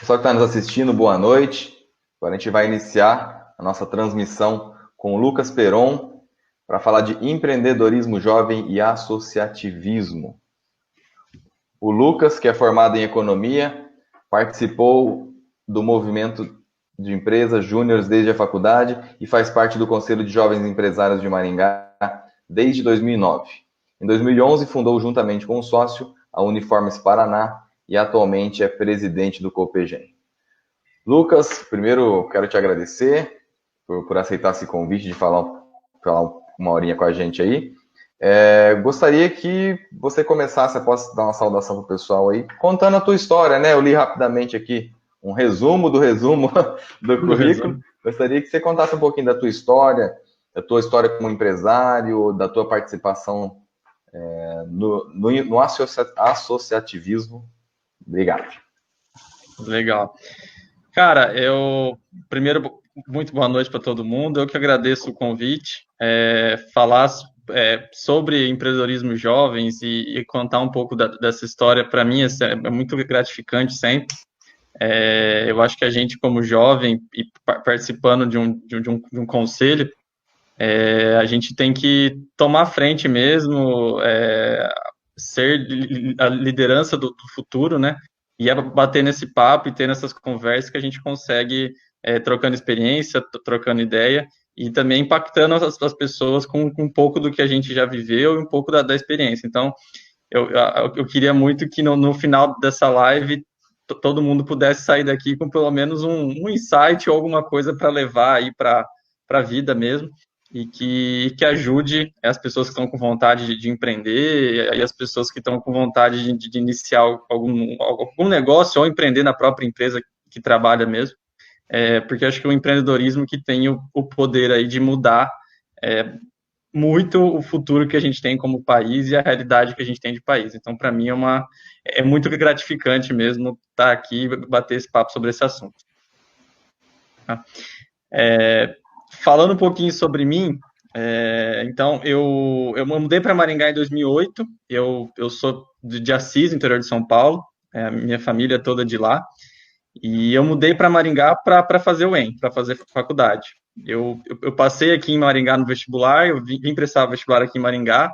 Pessoal que está nos assistindo, boa noite. Agora a gente vai iniciar a nossa transmissão com o Lucas Peron para falar de empreendedorismo jovem e associativismo. O Lucas, que é formado em economia, participou do movimento de empresas júniores desde a faculdade e faz parte do Conselho de Jovens Empresários de Maringá desde 2009. Em 2011, fundou juntamente com um sócio a Uniformes Paraná e atualmente é presidente do Copegem. Lucas, primeiro quero te agradecer por aceitar esse convite de falar uma horinha com a gente aí. Gostaria que você começasse, após dar uma saudação para o pessoal aí, contando a tua história, né? Eu li rapidamente aqui um resumo do resumo do currículo. Gostaria que você contasse um pouquinho da tua história como empresário, da tua participação no associativismo. Obrigado. Legal. Cara, primeiro, muito boa noite para todo mundo. Eu que agradeço o convite. Falar sobre empreendedorismo jovens e contar um pouco dessa história, para mim, é muito gratificante sempre. Eu acho que a gente, como jovem e participando de um conselho, a gente tem que tomar frente mesmo, ser a liderança do futuro, né? E é bater nesse papo e ter nessas conversas que a gente consegue, trocando experiência, trocando ideia e também impactando as pessoas com um pouco do que a gente já viveu e um pouco da experiência. Então, eu queria muito que no final dessa live todo mundo pudesse sair daqui com pelo menos um insight ou alguma coisa para levar aí para a vida mesmo e que ajude as pessoas que estão com vontade de empreender e as pessoas que estão com vontade de iniciar algum negócio ou empreender na própria empresa que trabalha mesmo, porque acho que o empreendedorismo que tem o poder aí de mudar muito o futuro que a gente tem como país e a realidade que a gente tem de país. Então, para mim, é muito gratificante mesmo estar aqui e bater esse papo sobre esse assunto. Falando um pouquinho sobre mim, então, eu mudei para Maringá em 2008, eu sou de Assis, interior de São Paulo, minha família é toda de lá, e eu mudei para Maringá para fazer o EM, para fazer faculdade. Eu passei aqui em Maringá no vestibular, eu vim prestar vestibular aqui em Maringá,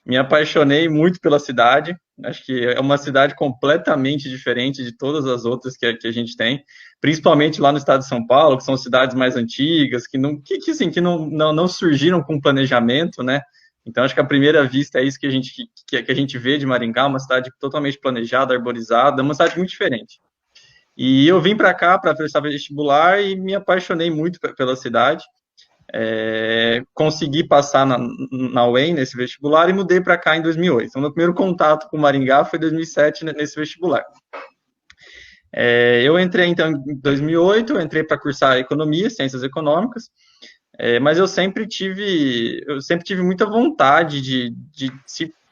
me apaixonei muito pela cidade, acho que é uma cidade completamente diferente de todas as outras que a gente tem, principalmente lá no estado de São Paulo, que são cidades mais antigas, que não surgiram com planejamento, né? Então, acho que à primeira vista é isso que a gente vê de Maringá, uma cidade totalmente planejada, arborizada, uma cidade muito diferente. E eu vim para cá para prestar vestibular e me apaixonei muito pela cidade. Consegui passar na UEM, nesse vestibular, e mudei para cá em 2008. Então, meu primeiro contato com Maringá foi em 2007, nesse vestibular. Eu entrei, então, em 2008, eu entrei para cursar Economia, Ciências Econômicas, mas eu sempre tive muita vontade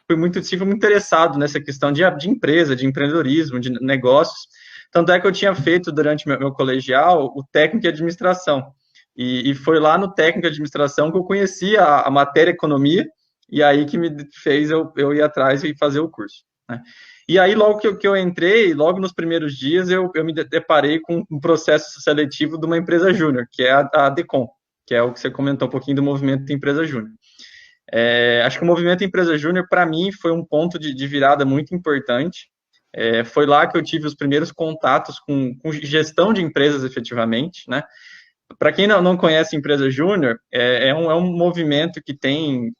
fui muito interessado nessa questão de empresa, de empreendedorismo, de negócios. Tanto é que eu tinha feito, durante meu colegial, o técnico de administração. E foi lá no técnico de administração que eu conheci a matéria economia, e aí que me fez eu ir atrás e fazer o curso, né? E aí, logo que eu entrei, logo nos primeiros dias, eu me deparei com um processo seletivo de uma empresa júnior, que é a Decom, que é o que você comentou um pouquinho do movimento Empresa Júnior. Acho que o movimento Empresa Júnior, para mim, foi um ponto de virada muito importante. Foi lá que eu tive os primeiros contatos com gestão de empresas, efetivamente, né? Para quem não conhece Empresa Júnior, é um movimento que tem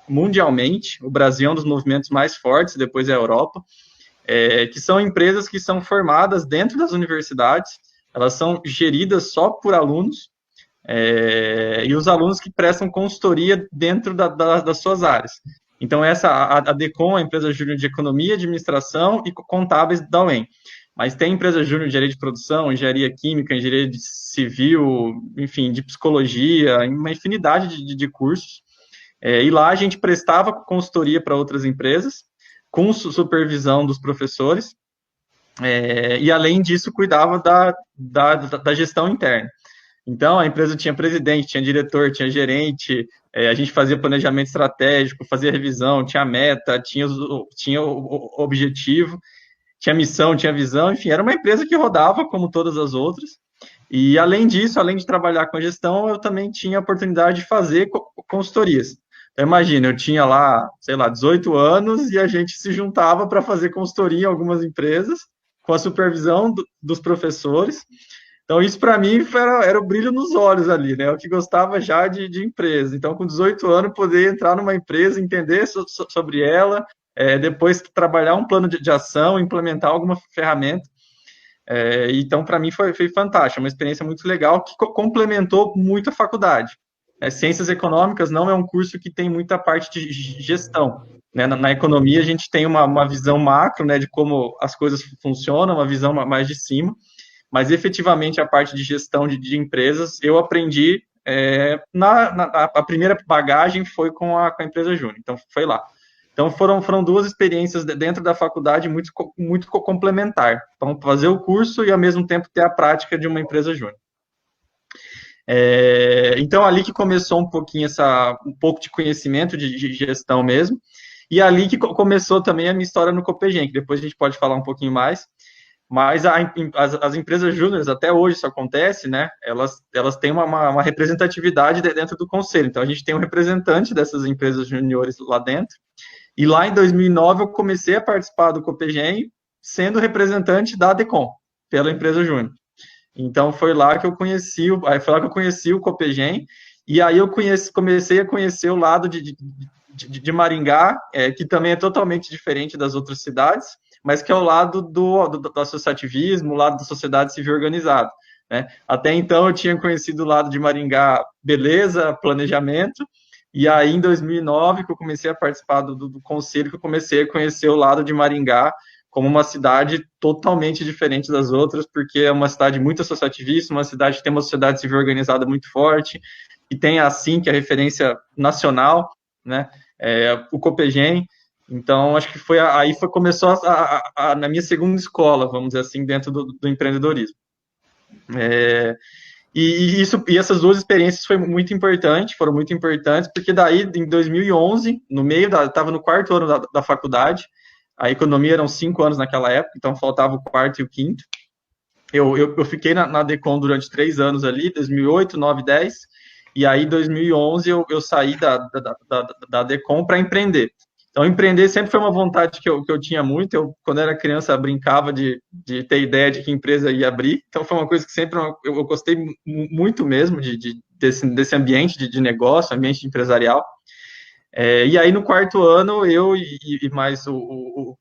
mundialmente, o Brasil é um dos movimentos mais fortes, depois é a Europa, que são empresas que são formadas dentro das universidades, elas são geridas só por alunos, e os alunos que prestam consultoria dentro das suas áreas. Então, a Decom, a empresa júnior de economia, administração e contábeis da UEM. Mas tem empresa júnior de engenharia de produção, engenharia química, engenharia civil, enfim, de psicologia, uma infinidade de cursos. E lá a gente prestava consultoria para outras empresas, com supervisão dos professores, e além disso cuidava da gestão interna. Então, a empresa tinha presidente, tinha diretor, tinha gerente, a gente fazia planejamento estratégico, fazia revisão, tinha meta, tinha o objetivo, tinha missão, tinha visão, enfim, era uma empresa que rodava como todas as outras. E além disso, além de trabalhar com a gestão, eu também tinha a oportunidade de fazer consultorias. Então, imagina, eu tinha lá, sei lá, 18 anos e a gente se juntava para fazer consultoria em algumas empresas, com a supervisão dos professores. Então, isso para mim era o brilho nos olhos ali, né? Eu que gostava já de empresa. Então, com 18 anos, poder entrar numa empresa, entender sobre ela, depois trabalhar um plano de ação, implementar alguma ferramenta. Então, para mim, foi fantástico, uma experiência muito legal que complementou muito a faculdade. Ciências Econômicas não é um curso que tem muita parte de gestão. Né? Na economia, a gente tem uma visão macro, né, de como as coisas funcionam, uma visão mais de cima, mas efetivamente a parte de gestão de empresas eu aprendi. A primeira bagagem foi com a empresa Júnior, então foi lá. Então, foram duas experiências dentro da faculdade muito complementar. Então, fazer o curso e, ao mesmo tempo, ter a prática de uma empresa júnior. Então, ali que começou um pouco de conhecimento de gestão mesmo. E ali que começou também a minha história no Copegem, que depois a gente pode falar um pouquinho mais. Mas as empresas júniores, até hoje isso acontece, né? Elas têm uma representatividade dentro do conselho. Então, a gente tem um representante dessas empresas juniores lá dentro. E lá em 2009 eu comecei a participar do Copegem, sendo representante da ADECOM, pela empresa Júnior. Então foi lá que eu conheci o Copegem, e aí eu comecei a conhecer o lado de Maringá, que também é totalmente diferente das outras cidades, mas que é o lado do associativismo, o lado da sociedade civil organizada. Né? Até então eu tinha conhecido o lado de Maringá, beleza, planejamento. E aí, em 2009, que eu comecei a participar do conselho, que eu comecei a conhecer o lado de Maringá como uma cidade totalmente diferente das outras, porque é uma cidade muito associativista, uma cidade que tem uma sociedade civil organizada muito forte, e tem a ASSIM, que é a referência nacional, né, o Copegem. Então, acho que começou na minha segunda escola, vamos dizer assim, dentro do empreendedorismo. E essas duas experiências foram muito importantes, porque daí, em 2011, estava no quarto ano da faculdade, a economia eram 5 anos naquela época, então faltava o quarto e o quinto. Eu fiquei na DECOM durante 3 anos ali, 2008, 9, 10, e aí, em 2011, eu saí da DECOM para empreender. Então, empreender sempre foi uma vontade que eu tinha muito. Eu, quando era criança, brincava de ter ideia de que empresa ia abrir. Então, foi uma coisa que sempre eu gostei muito mesmo desse ambiente de negócio, ambiente empresarial. E aí, no quarto ano, eu e mais o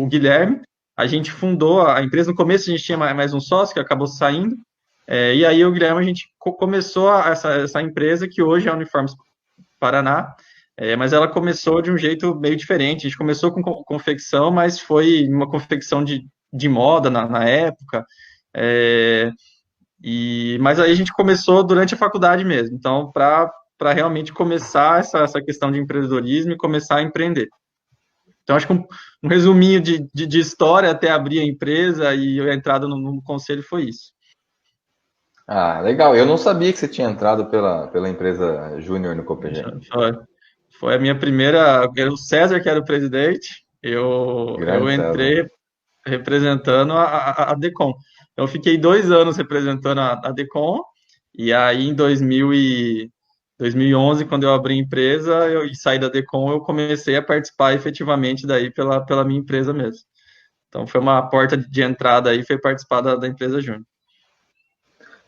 Guilherme, a gente fundou a empresa. No começo, a gente tinha mais um sócio que acabou saindo. E aí, o Guilherme, a gente começou essa empresa que hoje é a Uniformes Paraná. Mas ela começou de um jeito meio diferente. A gente começou com confecção, mas foi uma confecção de moda na época. Mas aí a gente começou durante a faculdade mesmo. Então, para realmente começar essa questão de empreendedorismo e começar a empreender. Então, acho que um resuminho de história até abrir a empresa e a entrada no conselho foi isso. Ah, legal. Eu não sabia que você tinha entrado pela empresa Júnior no Copegem. Foi a minha primeira. Era o César que era o presidente. Eu entrei representando a DECOM. Então, eu fiquei 2 anos representando a DECOM. E aí, em 2011, quando eu abri a empresa e saí da DECOM, eu comecei a participar efetivamente daí pela minha empresa mesmo. Então, foi uma porta de entrada aí, foi participar da empresa Júnior.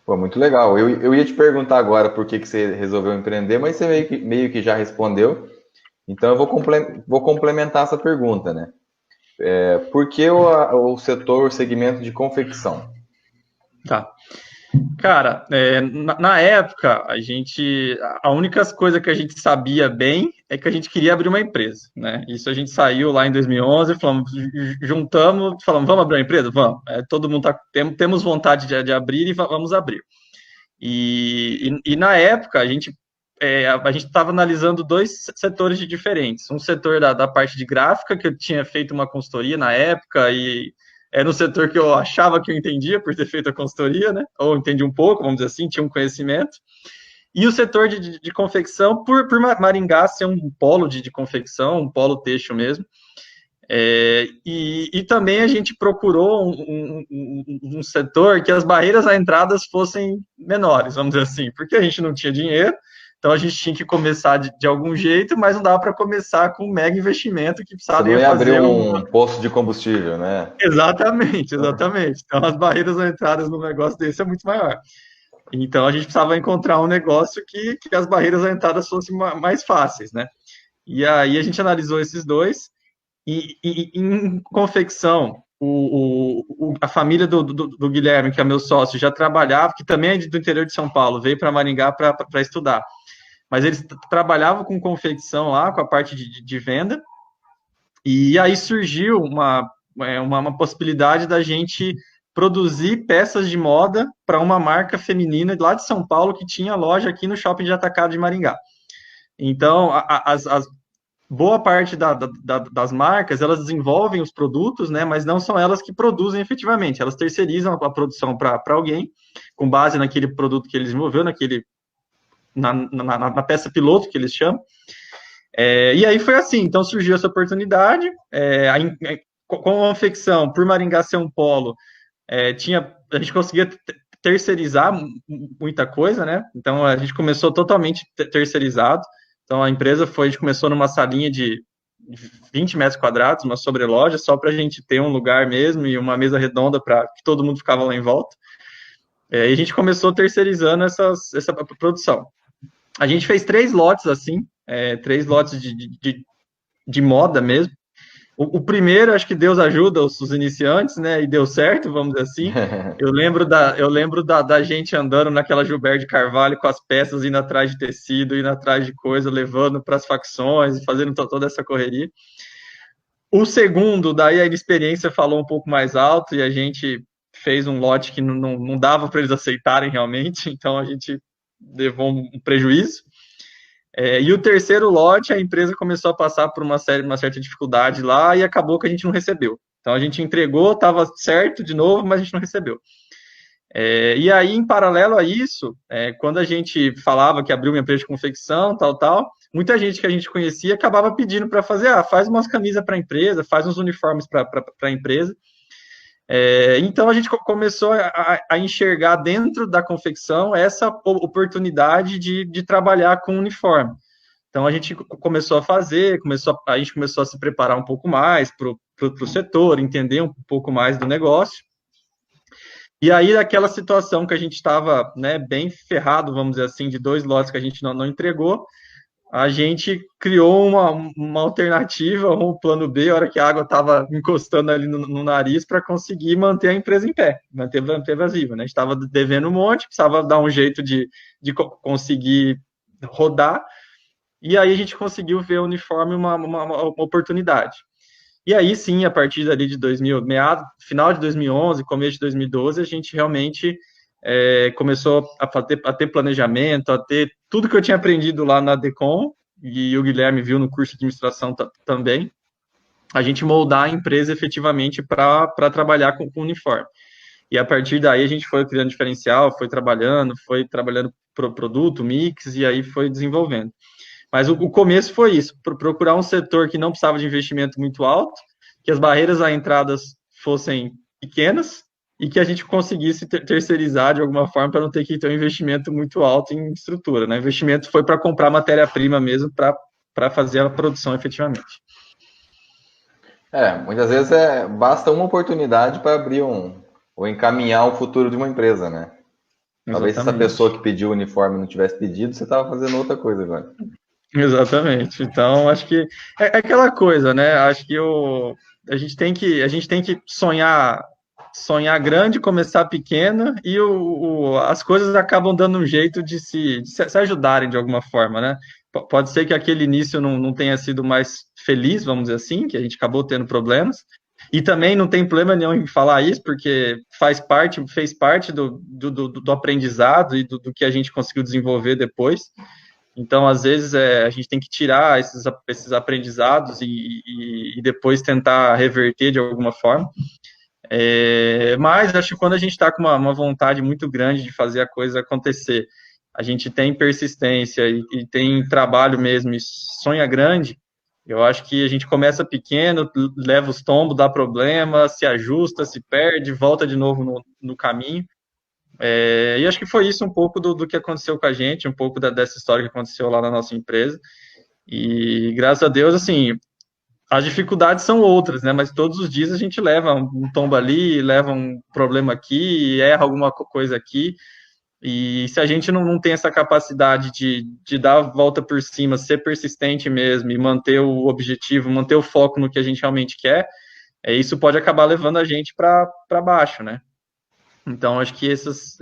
Pô, muito legal. Eu ia te perguntar agora por que você resolveu empreender, mas você meio que já respondeu. Então eu vou complementar essa pergunta, né? Por que o segmento de confecção? Tá. Cara, na época, a única coisa que a gente sabia bem é que a gente queria abrir uma empresa, né? Isso a gente saiu lá em 2011, juntamos, falamos, vamos abrir uma empresa? Vamos. Todo mundo temos vontade de abrir e vamos abrir. E na época, a gente estava analisando 2 setores diferentes. Um setor da parte de gráfica, que eu tinha feito uma consultoria na época, e no setor que eu achava que eu entendia por ter feito a consultoria, né? Ou entendi um pouco, vamos dizer assim, tinha um conhecimento. E o setor de confecção, por Maringá ser um polo de confecção, um polo têxtil mesmo, E também a gente procurou um setor que as barreiras à entrada fossem menores, vamos dizer assim, porque a gente não tinha dinheiro, então a gente tinha que começar de algum jeito, mas não dava para começar com um mega investimento que Você precisava não ia abrir fazer um posto de combustível, né? Exatamente, exatamente. Então as barreiras à entrada no negócio desse é muito maior. Então a gente precisava encontrar um negócio que as barreiras à entrada fossem mais fáceis, né? E aí a gente analisou esses dois. E em confecção, a família do Guilherme, que é meu sócio, já trabalhava, que também é do interior de São Paulo, veio para Maringá para estudar. Mas eles trabalhavam com confecção lá, com a parte de venda, e aí surgiu uma possibilidade da gente produzir peças de moda para uma marca feminina lá de São Paulo, que tinha loja aqui no Shopping de Atacado de Maringá. Então, boa parte das marcas, elas desenvolvem os produtos, né, mas não são elas que produzem efetivamente, elas terceirizam a produção para alguém, com base naquele produto que ele desenvolveu, na peça piloto, que eles chamam. E aí foi assim, então surgiu essa oportunidade, com a confecção, por Maringá ser um polo, a gente conseguia terceirizar muita coisa, né, então a gente começou totalmente terceirizado. Então, a gente começou numa salinha de 20 metros quadrados, uma sobreloja, só para a gente ter um lugar mesmo e uma mesa redonda para que todo mundo ficava lá em volta. E a gente começou terceirizando essa produção. A gente fez 3 lotes, assim, 3 lotes de moda mesmo. O primeiro, acho que Deus ajuda os iniciantes, né? E deu certo, vamos dizer assim. Eu lembro da gente andando naquela Gilberto de Carvalho com as peças, indo atrás de tecido, indo atrás de coisa, levando para as facções, fazendo toda essa correria. O segundo, daí a inexperiência falou um pouco mais alto e a gente fez um lote que não dava para eles aceitarem realmente, então a gente levou um prejuízo. E o terceiro lote, a empresa começou a passar por uma certa dificuldade lá e acabou que a gente não recebeu. Então a gente entregou, estava certo de novo, mas a gente não recebeu. E aí, em paralelo a isso, quando a gente falava que abriu uma empresa de confecção, tal, muita gente que a gente conhecia acabava pedindo para fazer, faz umas camisas para a empresa, faz uns uniformes para a empresa. Então a gente começou a enxergar dentro da confecção essa oportunidade de trabalhar com uniforme. Então a gente começou a fazer, a gente começou a se preparar um pouco mais para o setor, entender um pouco mais do negócio. E aí, daquela situação que a gente estava, né, bem ferrado, vamos dizer assim, de 2 lotes que a gente não entregou, a gente criou uma alternativa, um plano B, a hora que a água estava encostando ali no nariz, para conseguir manter a empresa em pé, manter viva, né? A gente estava devendo um monte, precisava dar um jeito de conseguir rodar, e aí a gente conseguiu ver o uniforme uma oportunidade. E aí sim, a partir dali de final de 2011, começo de 2012, a gente realmente começou a ter planejamento, a ter tudo que eu tinha aprendido lá na Decom, e o Guilherme viu no curso de administração também, a gente moldar a empresa efetivamente para trabalhar com uniforme. E a partir daí a gente foi criando diferencial, foi trabalhando produto, mix, e aí foi desenvolvendo. Mas o começo foi isso, procurar um setor que não precisava de investimento muito alto, que as barreiras à entrada fossem pequenas, e que a gente conseguisse terceirizar de alguma forma para não ter que ter um investimento muito alto em estrutura, né? O investimento foi para comprar matéria-prima mesmo para fazer a produção efetivamente. Muitas vezes basta uma oportunidade para abrir ou encaminhar o futuro de uma empresa, né? Talvez se essa pessoa que pediu o uniforme não tivesse pedido, você estava fazendo outra coisa agora. Exatamente. Então, acho que é aquela coisa, né? Acho que a gente tem que sonhar grande, começar pequeno, e as coisas acabam dando um jeito de se ajudarem de alguma forma, né? Pode ser que aquele início não tenha sido mais feliz, vamos dizer assim, que a gente acabou tendo problemas, e também não tem problema nenhum em falar isso, porque fez parte do aprendizado e do que a gente conseguiu desenvolver depois. Então, às vezes, a gente tem que tirar esses aprendizados e depois tentar reverter de alguma forma. Mas acho que quando a gente está com uma vontade muito grande de fazer a coisa acontecer, a gente tem persistência e tem trabalho mesmo e sonha grande, Eu acho que a gente começa pequeno, leva os tombos, dá problema, se ajusta, se perde, volta de novo no caminho. E acho que foi isso um pouco do que aconteceu com a gente, um pouco dessa história que aconteceu lá na nossa empresa. E graças a Deus, assim, as dificuldades são outras, né? Mas todos os dias a gente leva um tombo ali, leva um problema aqui, erra alguma coisa aqui. E se a gente não tem essa capacidade de dar a volta por cima, ser persistente mesmo e manter o objetivo, manter o foco no que a gente realmente quer, isso pode acabar levando a gente para baixo, né? Então, acho que esses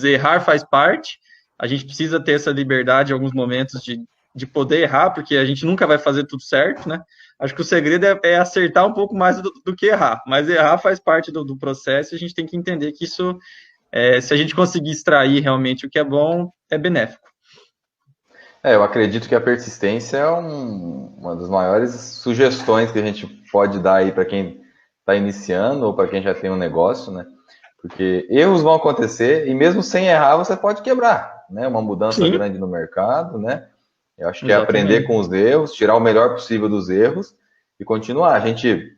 errar faz parte, a gente precisa ter essa liberdade em alguns momentos de poder errar, porque a gente nunca vai fazer tudo certo, né? Acho que o segredo é acertar um pouco mais do que errar, mas errar faz parte do processo e a gente tem que entender que isso, se a gente conseguir extrair realmente o que é bom, é benéfico. Eu acredito que a persistência é uma das maiores sugestões que a gente pode dar aí para quem está iniciando ou para quem já tem um negócio, né? Porque erros vão acontecer e mesmo sem errar você pode quebrar, né? Uma mudança Sim. grande no mercado, né? Eu acho que Exatamente. é aprender com os erros, tirar o melhor possível dos erros e continuar. A gente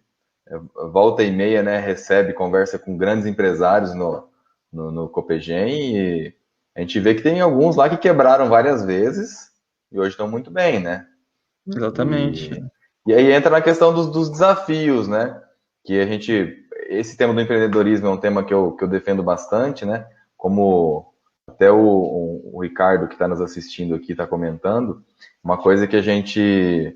volta e meia, né? Recebe, conversa com grandes empresários no Copegem e a gente vê que tem alguns lá que quebraram várias vezes e hoje estão muito bem, né? Exatamente. E aí entra na questão dos desafios, né? Que esse tema do empreendedorismo é um tema que eu defendo bastante, né? Como até o Ricardo, que está nos assistindo aqui, está comentando, uma coisa que a gente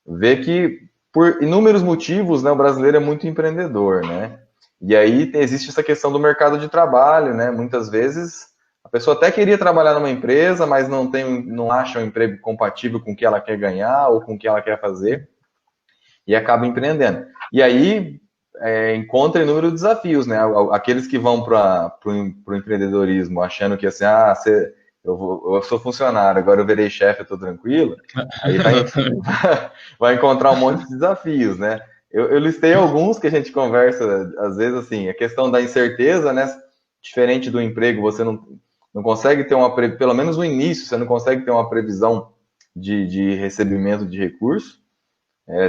vê que, por inúmeros motivos, né, o brasileiro é muito empreendedor, né? E aí existe essa questão do mercado de trabalho, né? Muitas vezes a pessoa até queria trabalhar numa empresa, mas não acha um emprego compatível com o que ela quer ganhar ou com o que ela quer fazer e acaba empreendendo. E aí encontra inúmeros desafios, né? Aqueles que vão para o empreendedorismo achando que assim, eu sou funcionário, agora eu virei chefe, eu estou tranquilo. Aí vai encontrar um monte de desafios, né? Eu listei alguns que a gente conversa, às vezes, assim, a questão da incerteza, né? Diferente do emprego, você não consegue ter pelo menos no início, você não consegue ter uma previsão de recebimento de recurso.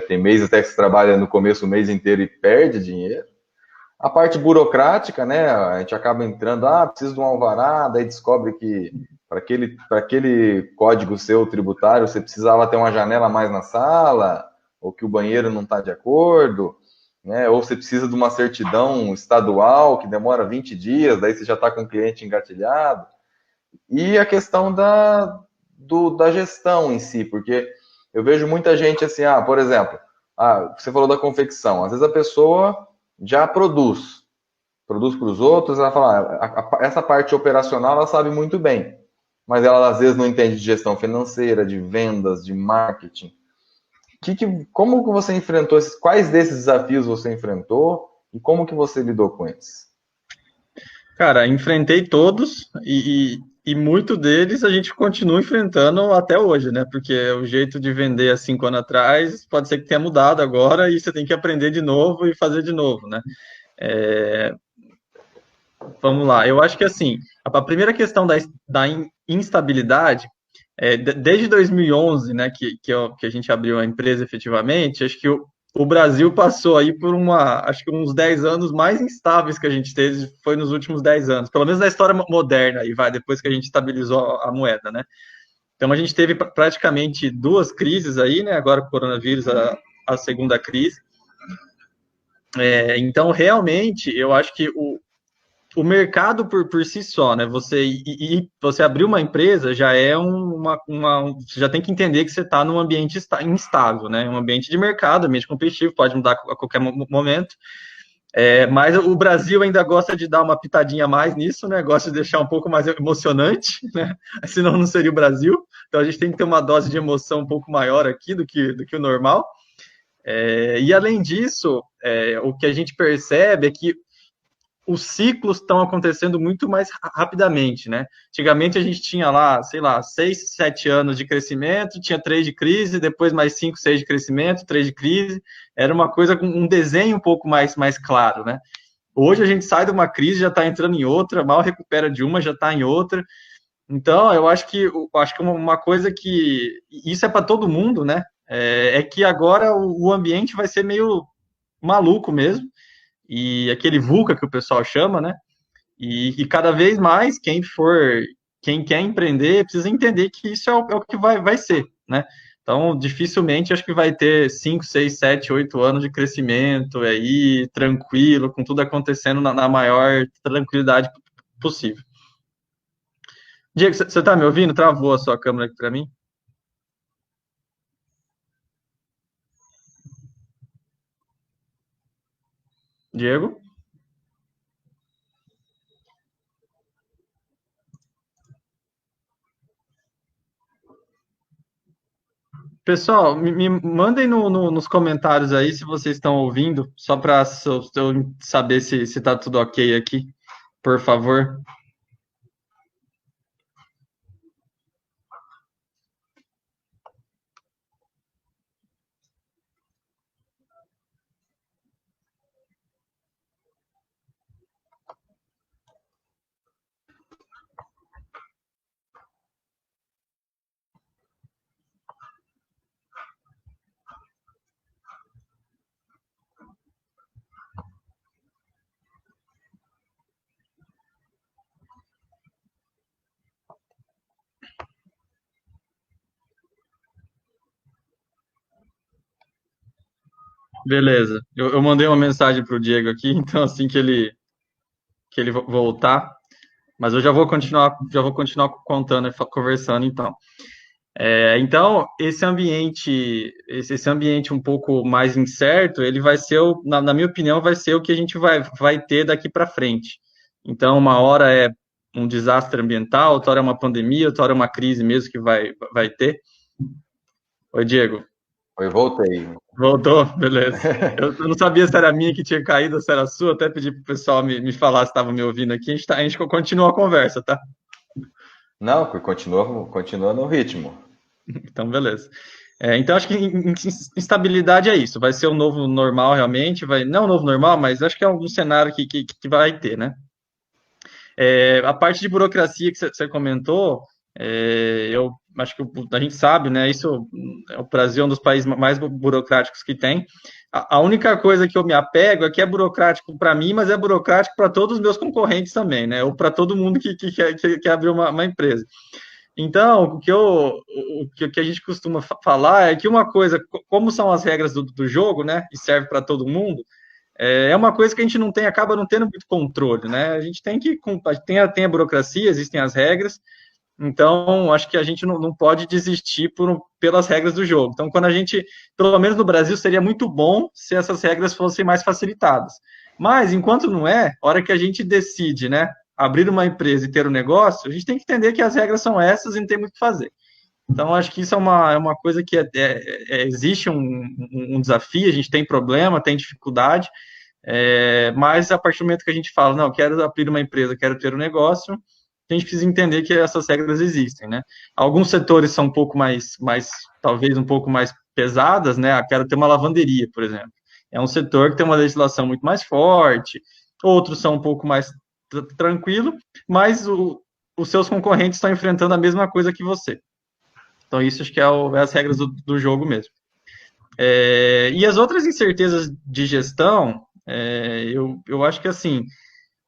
Tem meses até que você trabalha no começo o mês inteiro e perde dinheiro. A parte burocrática, né? A gente acaba entrando, preciso de um alvará, daí descobre que para aquele código seu tributário você precisava ter uma janela a mais na sala, ou que o banheiro não está de acordo, né? Ou você precisa de uma certidão estadual que demora 20 dias, daí você já está com o cliente engatilhado. E a questão da gestão em si, porque eu vejo muita gente assim, por exemplo, você falou da confecção, às vezes a pessoa já produz para os outros, ela fala, essa parte operacional ela sabe muito bem, mas ela às vezes não entende de gestão financeira, de vendas, de marketing. Como que você enfrentou quais desses desafios você enfrentou e como que você lidou com eles? Cara, enfrentei todos e muito deles a gente continua enfrentando até hoje, né? Porque o jeito de vender há 5 anos atrás pode ser que tenha mudado agora e você tem que aprender de novo e fazer de novo, né? Vamos lá, eu acho que assim, a primeira questão da instabilidade, desde 2011, né, que a gente abriu a empresa efetivamente, acho que o Brasil passou aí por acho que uns 10 anos mais instáveis que a gente teve, foi nos últimos 10 anos, pelo menos na história moderna, aí depois que a gente estabilizou a moeda, né? Então a gente teve praticamente 2 crises aí, né? Agora o coronavírus, a segunda crise. Então, realmente, eu acho que o mercado por si só, né? Você abrir uma empresa já é você já tem que entender que você está num ambiente instável, né? Um ambiente de mercado, ambiente competitivo, pode mudar a qualquer momento. Mas o Brasil ainda gosta de dar uma pitadinha a mais nisso, né? Gosta de deixar um pouco mais emocionante, né? Senão não seria o Brasil. Então a gente tem que ter uma dose de emoção um pouco maior aqui do que o normal. E além disso, o que a gente percebe é que os ciclos estão acontecendo muito mais rapidamente, né? Antigamente a gente tinha lá, sei lá, 6, 7 anos de crescimento, tinha 3 de crise, depois mais 5, 6 de crescimento, 3 de crise. Era uma coisa com um desenho um pouco mais claro, né? Hoje a gente sai de uma crise, já está entrando em outra, mal recupera de uma, já está em outra. Então, eu acho que uma coisa que... Isso é para todo mundo, né? é que agora o ambiente vai ser meio maluco mesmo, e aquele VUCA que o pessoal chama, né? E cada vez mais quem quer empreender precisa entender que isso é o que vai ser, né? Então, dificilmente acho que vai ter 5, 6, 7, 8 anos de crescimento aí, tranquilo, com tudo acontecendo na maior tranquilidade possível. Diego, você está me ouvindo? Travou a sua câmera aqui para mim? Diego? Pessoal, me mandem nos comentários aí se vocês estão ouvindo, só para eu saber se está tudo ok aqui, por favor. Beleza. Eu mandei uma mensagem para o Diego aqui, então assim que ele voltar, mas eu já vou continuar contando e conversando então. Então, esse ambiente um pouco mais incerto, ele vai ser, na minha opinião, vai ser o que a gente vai ter daqui para frente. Então, uma hora é um desastre ambiental, outra hora é uma pandemia, outra hora é uma crise mesmo que vai ter. Oi, Diego. Oi, voltei. Voltou, beleza. Eu não sabia se era minha que tinha caído ou se era sua, até pedi para o pessoal me falar se estava me ouvindo aqui. A gente continua a conversa, tá? Não, continua no ritmo. Então, beleza. Então, acho que instabilidade é isso. Vai ser o novo normal, realmente. Não o novo normal, mas acho que é um cenário que vai ter, né? A parte de burocracia que você comentou, eu acho que a gente sabe, né? Isso, o Brasil é um dos países mais burocráticos que tem. A única coisa que eu me apego é que é burocrático para mim, mas é burocrático para todos os meus concorrentes também, né? Ou para todo mundo que quer abrir uma empresa. Então, o que a gente costuma falar é que uma coisa, como são as regras do jogo, né, e serve para todo mundo, é uma coisa que a gente acaba não tendo muito controle, né? A gente tem a burocracia, existem as regras, então acho que a gente não pode desistir pelas regras do jogo. Então, quando a gente, pelo menos no Brasil, seria muito bom se essas regras fossem mais facilitadas. Mas, enquanto não é, a hora que a gente decide, né, abrir uma empresa e ter um negócio, a gente tem que entender que as regras são essas e não tem muito o que fazer. Então, acho que isso é uma coisa que existe um desafio, a gente tem problema, tem dificuldade, mas a partir do momento que a gente fala, não, quero abrir uma empresa, quero ter um negócio, a gente precisa entender que essas regras existem, né? Alguns setores são um pouco talvez um pouco mais pesadas, né? Quero ter uma lavanderia, por exemplo. É um setor que tem uma legislação muito mais forte, outros são um pouco mais tranquilo, mas os seus concorrentes estão enfrentando a mesma coisa que você. Então, isso acho que é as regras do jogo mesmo. E as outras incertezas de gestão, eu acho que assim,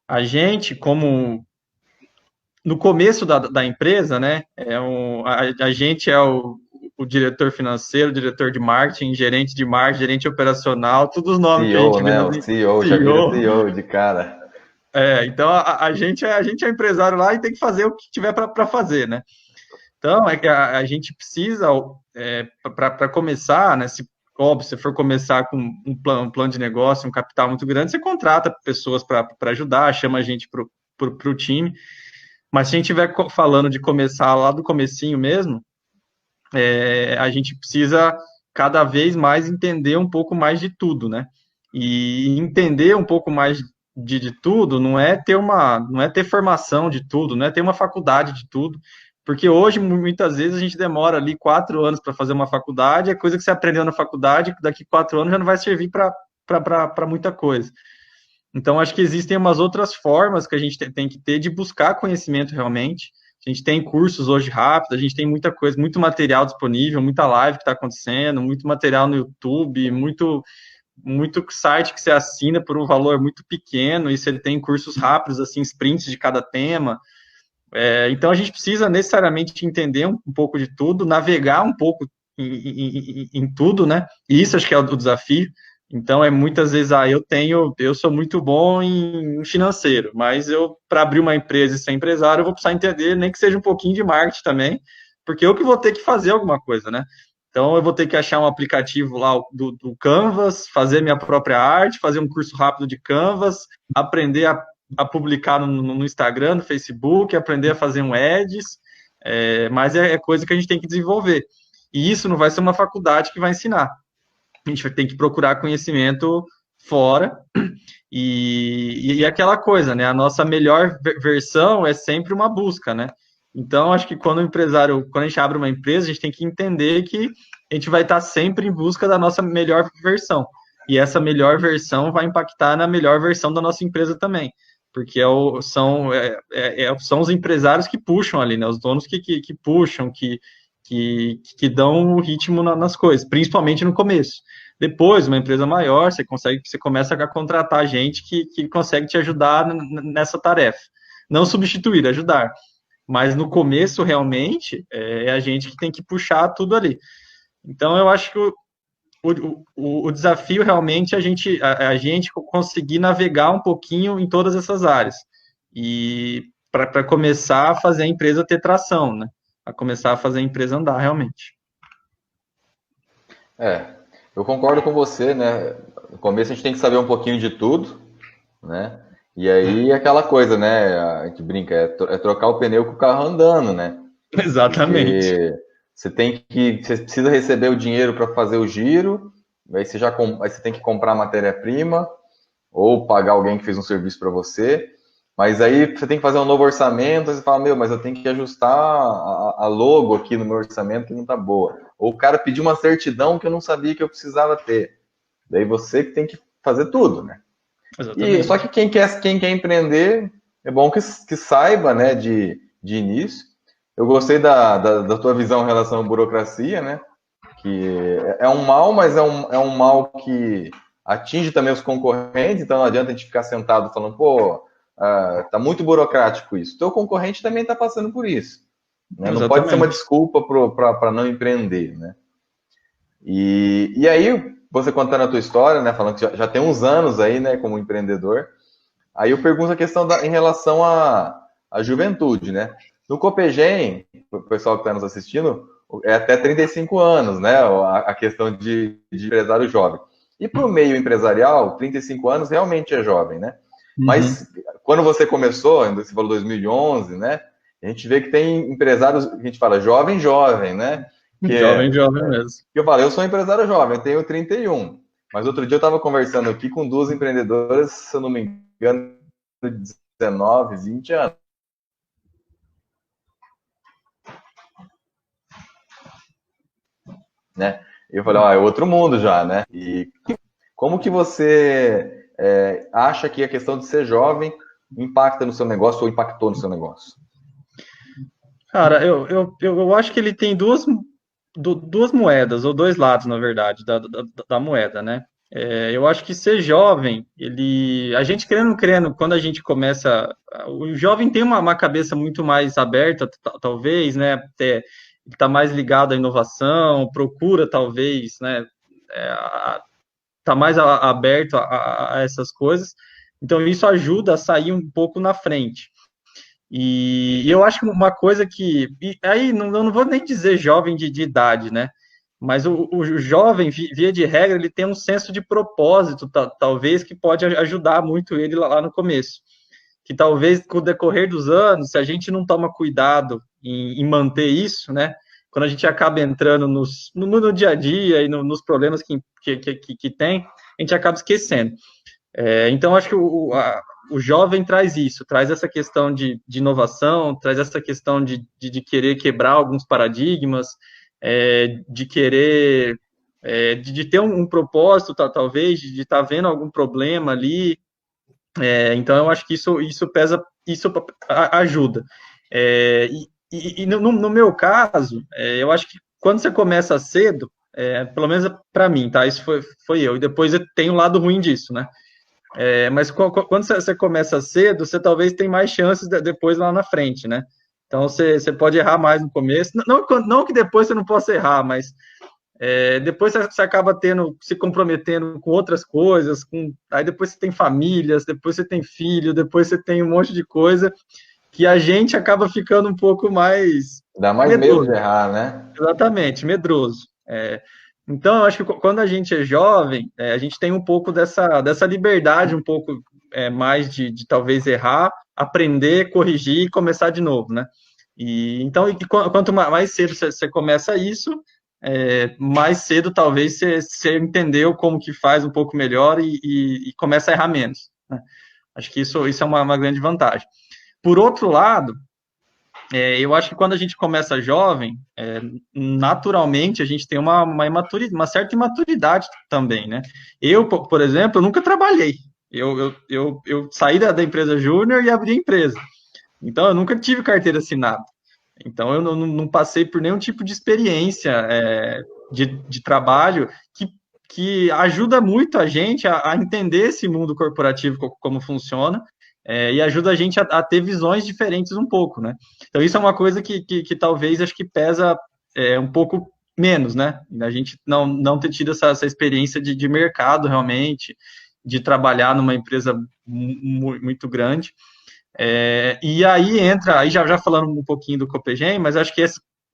a gente, como no começo da empresa, né, a gente é o diretor financeiro, diretor de marketing, gerente operacional, todos os nomes CEO, que a gente né? O CEO, já vira CEO de cara. Então a gente é empresário lá e tem que fazer o que tiver para fazer, né? Então, é que a gente precisa, para começar, né, se você for começar com um plano de negócio, um capital muito grande, você contrata pessoas para ajudar, chama a gente para o time. Mas se a gente estiver falando de começar lá do comecinho mesmo, a gente precisa cada vez mais entender um pouco mais de tudo, né? E entender um pouco mais de tudo não é ter formação de tudo, não é ter uma faculdade de tudo, porque hoje, muitas vezes, a gente demora ali 4 anos para fazer uma faculdade, é coisa que você aprendeu na faculdade, daqui 4 anos já não vai servir para muita coisa. Então, acho que existem umas outras formas que a gente tem que ter de buscar conhecimento realmente. A gente tem cursos hoje rápidos, a gente tem muita coisa, muito material disponível, muita live que está acontecendo, muito material no YouTube, muito site que você assina por um valor muito pequeno e você tem cursos rápidos, assim, sprints de cada tema. Então, a gente precisa necessariamente entender um pouco de tudo, navegar um pouco em tudo, né? E isso acho que é o desafio. Então, muitas vezes, eu sou muito bom em financeiro, mas para abrir uma empresa e ser empresário, eu vou precisar entender, nem que seja um pouquinho de marketing também, porque eu que vou ter que fazer alguma coisa, né? Então, eu vou ter que achar um aplicativo lá do Canvas, fazer minha própria arte, fazer um curso rápido de Canvas, aprender a publicar no Instagram, no Facebook, aprender a fazer um ads, mas é coisa que a gente tem que desenvolver. E isso não vai ser uma faculdade que vai ensinar. A gente tem que procurar conhecimento fora e aquela coisa, né? A nossa melhor versão é sempre uma busca, né? Então, acho que quando a gente abre uma empresa, a gente tem que entender que a gente vai estar sempre em busca da nossa melhor versão. E essa melhor versão vai impactar na melhor versão da nossa empresa também. Porque são os empresários que puxam ali, né? Os donos que puxam, que dão o ritmo nas coisas, principalmente no começo. Depois, uma empresa maior, você começa a contratar gente que consegue te ajudar nessa tarefa. Não substituir, ajudar. Mas no começo, realmente, é a gente que tem que puxar tudo ali. Então, eu acho que o desafio realmente é a gente conseguir navegar um pouquinho em todas essas áreas. E para começar a fazer a empresa ter tração, né? A começar a fazer a empresa andar realmente. Eu concordo com você, né? No começo a gente tem que saber um pouquinho de tudo, né? E aí aquela coisa, né? A gente brinca, é trocar o pneu com o carro andando, né? Exatamente. Porque você precisa receber o dinheiro para fazer o giro, aí você tem que comprar matéria-prima ou pagar alguém que fez um serviço para você. Mas aí você tem que fazer um novo orçamento, aí você fala, mas eu tenho que ajustar a logo aqui no meu orçamento que não tá boa. Ou o cara pediu uma certidão que eu não sabia que eu precisava ter. Daí você que tem que fazer tudo, né? Só que quem quer empreender, é bom que saiba, né, de início. Eu gostei da tua visão em relação à burocracia, né? Que é um mal, mas é um mal que atinge também os concorrentes, então não adianta a gente ficar sentado falando, tá muito burocrático isso. O teu concorrente também está passando por isso. Né? Não pode ser uma desculpa para não empreender, né? E aí, você contando a tua história, né, falando que já tem uns anos aí, né, como empreendedor, aí eu pergunto a questão em relação à juventude, né? No Copegem, o pessoal que está nos assistindo, é até 35 anos, né, a questão de empresário jovem. E para o meio empresarial, 35 anos realmente é jovem, né? Mas quando você começou, você falou 2011, né? A gente vê que tem empresários, a gente fala jovem, né? Jovem mesmo. Eu falo, eu sou um empresário jovem, eu tenho 31. Mas outro dia eu estava conversando aqui com duas empreendedoras, se eu não me engano, de 19, 20 anos. Né? E eu falei, é outro mundo já, né? E como que você acha que a questão de ser jovem impacta no seu negócio ou impactou no seu negócio? Cara, eu acho que ele tem duas moedas, ou dois lados, na verdade, da moeda, né? Eu acho que ser jovem, a gente querendo, quando a gente começa, o jovem tem uma cabeça muito mais aberta, talvez, né? Está mais ligado à inovação, procura, talvez, né? Tá mais aberto a essas coisas. Então, isso ajuda a sair um pouco na frente. E eu acho que uma coisa que... Aí, não vou nem dizer jovem de idade, né? Mas o jovem, via de regra, ele tem um senso de propósito, talvez, que pode ajudar muito ele lá no começo. Que talvez, com o decorrer dos anos, se a gente não toma cuidado em manter isso, né? Quando a gente acaba entrando no dia a dia e nos problemas que tem, a gente acaba esquecendo. Então, acho que o jovem traz isso, traz essa questão de inovação, traz essa questão de querer quebrar alguns paradigmas, de querer, de ter um propósito, talvez, de estar vendo algum problema ali. Então, eu acho que isso pesa, isso ajuda. no meu caso, eu acho que quando você começa cedo, pelo menos para mim, tá? Isso foi eu. E depois tem um lado ruim disso, né? Mas quando você começa cedo, você talvez tem mais chances depois lá na frente, né? Então você pode errar mais no começo. Não que depois você não possa errar, mas depois você acaba se comprometendo com outras coisas, aí depois você tem famílias, depois você tem filho, depois você tem um monte de coisa que a gente acaba ficando um pouco mais Dá mais medo de medroso. errar, né? Exatamente, medroso. Então, eu acho que quando a gente é jovem, a gente tem um pouco dessa liberdade, um pouco mais de talvez errar, aprender, corrigir e começar de novo, né? Então, quanto mais cedo você começa isso, mais cedo talvez você entendeu como que faz um pouco melhor e começa a errar menos, né? Acho que isso é uma grande vantagem. Por outro lado, eu acho que quando a gente começa jovem, naturalmente a gente tem uma certa imaturidade também, né? Eu, por exemplo, eu nunca trabalhei. Eu saí da empresa júnior e abri a empresa. Então, eu nunca tive carteira assinada. Então, eu não passei por nenhum tipo de experiência de trabalho que ajuda muito a gente a entender esse mundo corporativo, como funciona, e ajuda a gente a ter visões diferentes um pouco, né? Então, isso é uma coisa que talvez acho que pesa um pouco menos, né? A gente não ter tido essa experiência de mercado realmente, de trabalhar numa empresa muito grande. E aí já falando um pouquinho do Copegem, mas acho que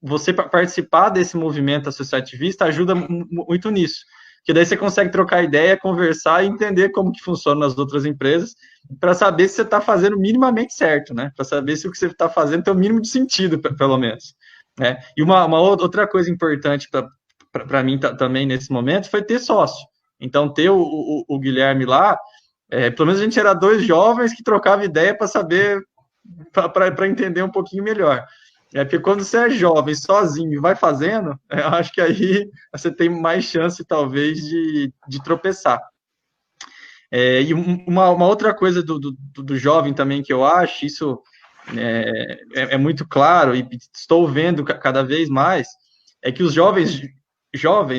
você participar desse movimento associativista ajuda muito nisso, porque daí você consegue trocar ideia, conversar e entender como que funciona nas outras empresas, para saber se você está fazendo minimamente certo, né? Para saber se o que você está fazendo tem o mínimo de sentido, pelo menos. Né? E uma outra coisa importante para mim também nesse momento foi ter sócio. Então, ter o Guilherme lá, pelo menos a gente era dois jovens que trocavam ideia para saber, para entender um pouquinho melhor. Porque quando você é jovem, sozinho e vai fazendo, eu acho que aí você tem mais chance, talvez, de tropeçar. E uma outra coisa do jovem também que eu acho, isso é muito claro e estou vendo cada vez mais, é que os jovens,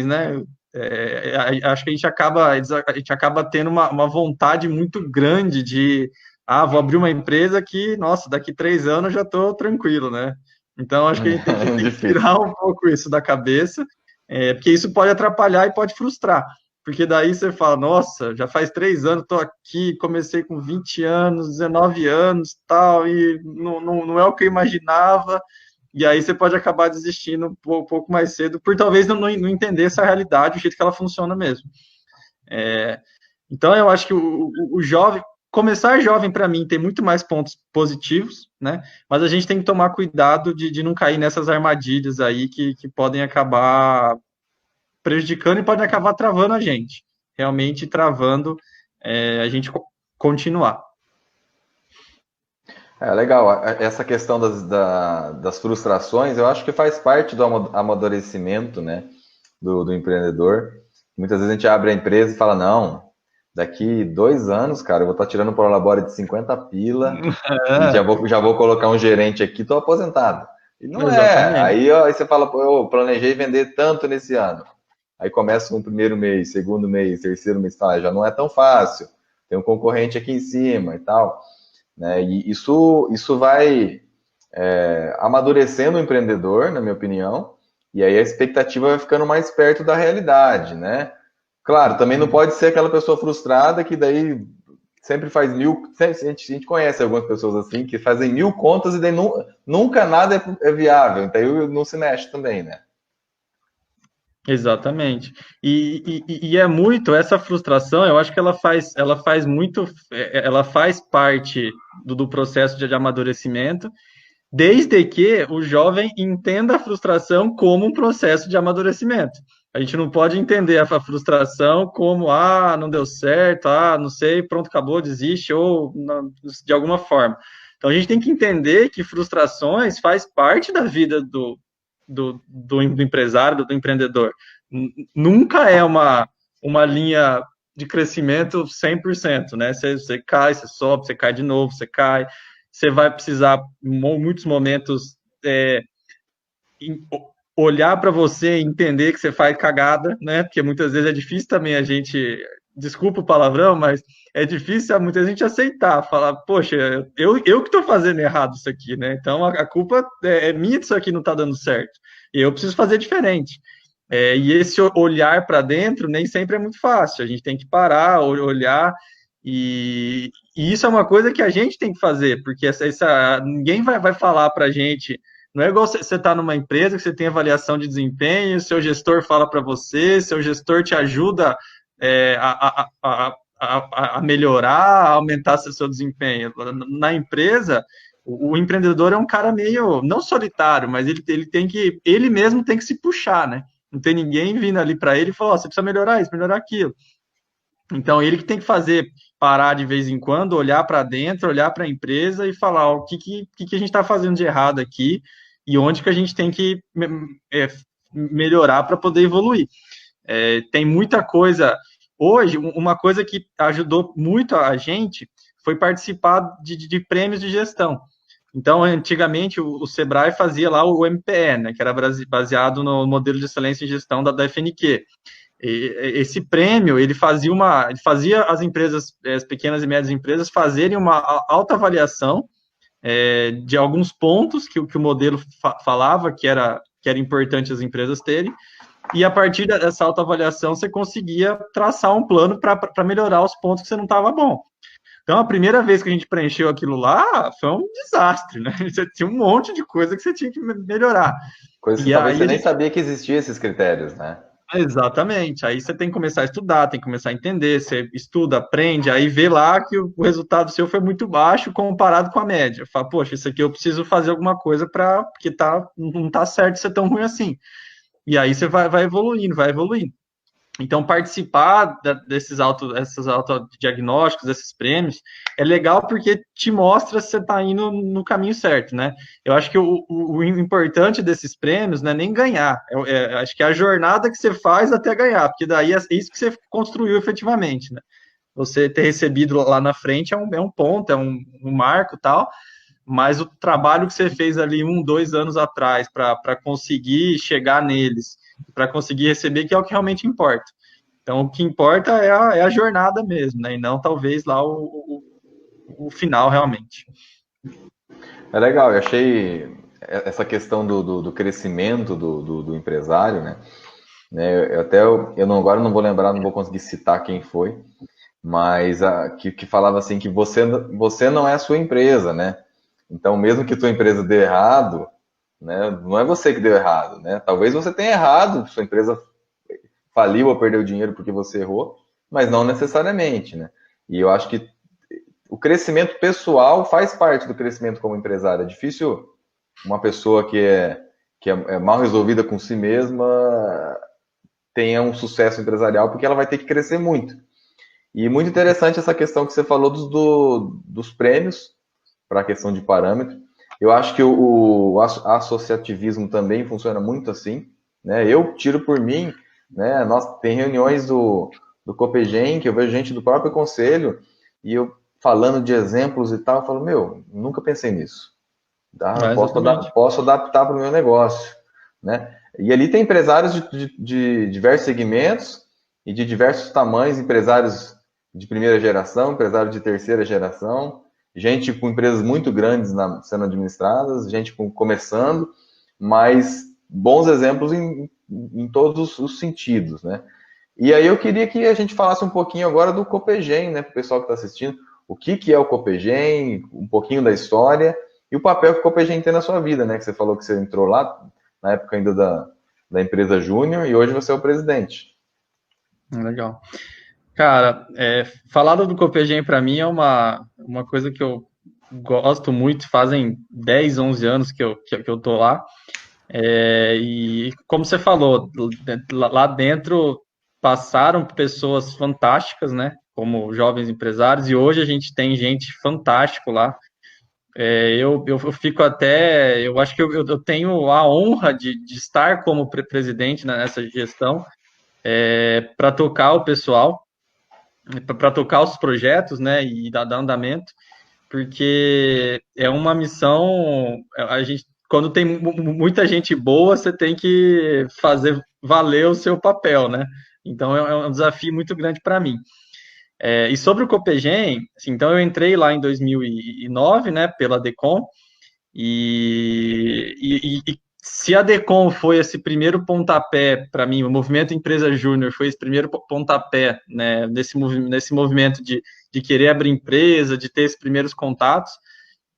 né, acho que a gente acaba tendo uma vontade muito grande vou abrir uma empresa que, nossa, daqui 3 anos eu já estou tranquilo, né? Então, acho que a gente tem que tirar um pouco isso da cabeça, porque isso pode atrapalhar e pode frustrar. Porque daí você fala, nossa, já faz 3 anos, estou aqui, comecei com 20 anos, 19 anos, tal, e não é o que eu imaginava, e aí você pode acabar desistindo um pouco mais cedo, por talvez não entender essa realidade, o jeito que ela funciona mesmo. Então, eu acho que o jovem, começar jovem, para mim, tem muito mais pontos positivos, né? Mas a gente tem que tomar cuidado de não cair nessas armadilhas aí que podem acabar prejudicando e podem acabar travando a gente. Realmente travando a gente continuar. Legal. Essa questão das frustrações, eu acho que faz parte do amadurecimento, né, do empreendedor. Muitas vezes a gente abre a empresa e fala, não, daqui 2 anos, cara, eu vou estar tirando prolabore de 50 pila e já vou colocar um gerente aqui, estou aposentado. E não Exatamente. Aí você fala, pô, eu planejei vender tanto nesse ano. Aí começa um primeiro mês, segundo mês, terceiro mês, já não é tão fácil. Tem um concorrente aqui em cima e tal. Né? E isso vai amadurecendo o empreendedor, na minha opinião, e aí a expectativa vai ficando mais perto da realidade, né? Claro, também não pode ser aquela pessoa frustrada que daí sempre faz a gente conhece algumas pessoas assim, que fazem 1000 contas e daí nunca nada é viável, então aí não se mexe também, né? Exatamente. E é muito essa frustração, eu acho que ela faz parte do processo de amadurecimento, desde que o jovem entenda a frustração como um processo de amadurecimento. A gente não pode entender a frustração como, não deu certo, não sei, pronto, acabou, desiste, ou de alguma forma. Então, a gente tem que entender que frustrações faz parte da vida do empresário, do empreendedor. Nunca é uma linha de crescimento 100%, né? Você cai, você sobe, você cai de novo, você cai, você vai precisar, em muitos momentos, olhar para você e entender que você faz cagada, né? Porque muitas vezes é difícil também a gente, desculpa o palavrão, mas é difícil muita gente aceitar, falar, poxa, eu que estou fazendo errado isso aqui, né? Então a culpa é minha disso aqui não está dando certo. E eu preciso fazer diferente. E esse olhar para dentro nem sempre é muito fácil. A gente tem que parar, olhar, e isso é uma coisa que a gente tem que fazer, porque ninguém vai falar para a gente. Não é igual você estar numa empresa que você tem avaliação de desempenho, seu gestor fala para você, seu gestor te ajuda a melhorar, a aumentar seu desempenho. Na empresa, o empreendedor é um cara meio, não solitário, mas ele mesmo tem que se puxar, né? Não tem ninguém vindo ali para ele e falar, você precisa melhorar isso, melhorar aquilo. Então, ele que tem que parar de vez em quando, olhar para dentro, olhar para a empresa e falar o que a gente está fazendo de errado aqui e onde que a gente tem que melhorar para poder evoluir. Tem muita coisa. Hoje, uma coisa que ajudou muito a gente foi participar de prêmios de gestão. Então, antigamente, o Sebrae fazia lá o MPE, né, que era baseado no modelo de excelência em gestão da FNQ. Esse prêmio, ele fazia as empresas, as pequenas e médias empresas, fazerem uma autoavaliação de alguns pontos que o modelo falava que era importante as empresas terem, e a partir dessa autoavaliação você conseguia traçar um plano para melhorar os pontos que você não estava bom. Então, a primeira vez que a gente preencheu aquilo lá, foi um desastre, né? Você tinha um monte de coisa que você tinha que melhorar. Coisa que talvez você nem sabia que existiam esses critérios, né? Exatamente. Aí você tem que começar a estudar, tem que começar a entender, você estuda, aprende, aí vê lá que o resultado seu foi muito baixo comparado com a média. Fala, poxa, isso aqui eu preciso fazer alguma coisa porque não tá certo ser tão ruim assim. E aí você vai evoluindo, vai evoluindo. Então, participar esses autodiagnósticos, desses prêmios, é legal porque te mostra se você está indo no caminho certo, né? Eu acho que o importante desses prêmios não é nem ganhar, acho que é a jornada que você faz até ganhar, porque daí é isso que você construiu efetivamente, né? Você ter recebido lá na frente é um ponto, é um marco e tal, mas o trabalho que você fez ali 2 anos atrás para conseguir chegar neles, para conseguir receber, que é o que realmente importa. Então, o que importa é a jornada mesmo, né? E não talvez lá o final realmente. É legal, eu achei essa questão do crescimento do empresário, né? Agora não vou lembrar, não vou conseguir citar quem foi, mas que falava assim que você não é a sua empresa, né? Então, mesmo que tua empresa dê errado, né, não é você que deu errado, né? Talvez você tenha errado, sua empresa faliu ou perdeu dinheiro porque você errou, mas não necessariamente, né? E eu acho que o crescimento pessoal faz parte do crescimento como empresário. É difícil uma pessoa que é mal resolvida com si mesma tenha um sucesso empresarial, porque ela vai ter que crescer muito. E muito interessante essa questão que você falou dos prêmios, para a questão de parâmetro. Eu acho que o associativismo também funciona muito assim, né? Eu tiro por mim, né? Nós tem reuniões do Copegem, que eu vejo gente do próprio conselho, e eu falando de exemplos e tal, eu falo, nunca pensei nisso. Posso adaptar para o meu negócio, né? E ali tem empresários de diversos segmentos e de diversos tamanhos, empresários de primeira geração, empresários de terceira geração, gente com empresas muito grandes sendo administradas, gente começando, mas bons exemplos em todos os sentidos, né? E aí eu queria que a gente falasse um pouquinho agora do Copegem, né, para o pessoal que está assistindo, o que é o Copegem, um pouquinho da história e o papel que o Copegem tem na sua vida, né? Que você falou que você entrou lá na época ainda da empresa Júnior e hoje você é o presidente. Legal. Cara, falar do Copegem para mim é uma coisa que eu gosto muito, fazem 10, 11 anos que eu tô lá, e como você falou, lá dentro passaram pessoas fantásticas, né, como jovens empresários, e hoje a gente tem gente fantástica lá. Eu fico eu acho que eu tenho a honra de estar como presidente nessa gestão, para tocar o pessoal, para tocar os projetos, né, e dar andamento, porque é uma missão, a gente quando tem muita gente boa, você tem que fazer valer o seu papel, né? Então é um desafio muito grande para mim. E sobre o Copegem, assim, então eu entrei lá em 2009, né, pela Decom, e se a Decom foi esse primeiro pontapé para mim, o movimento Empresa Júnior foi esse primeiro pontapé, né, nesse movimento de querer abrir empresa, de ter esses primeiros contatos,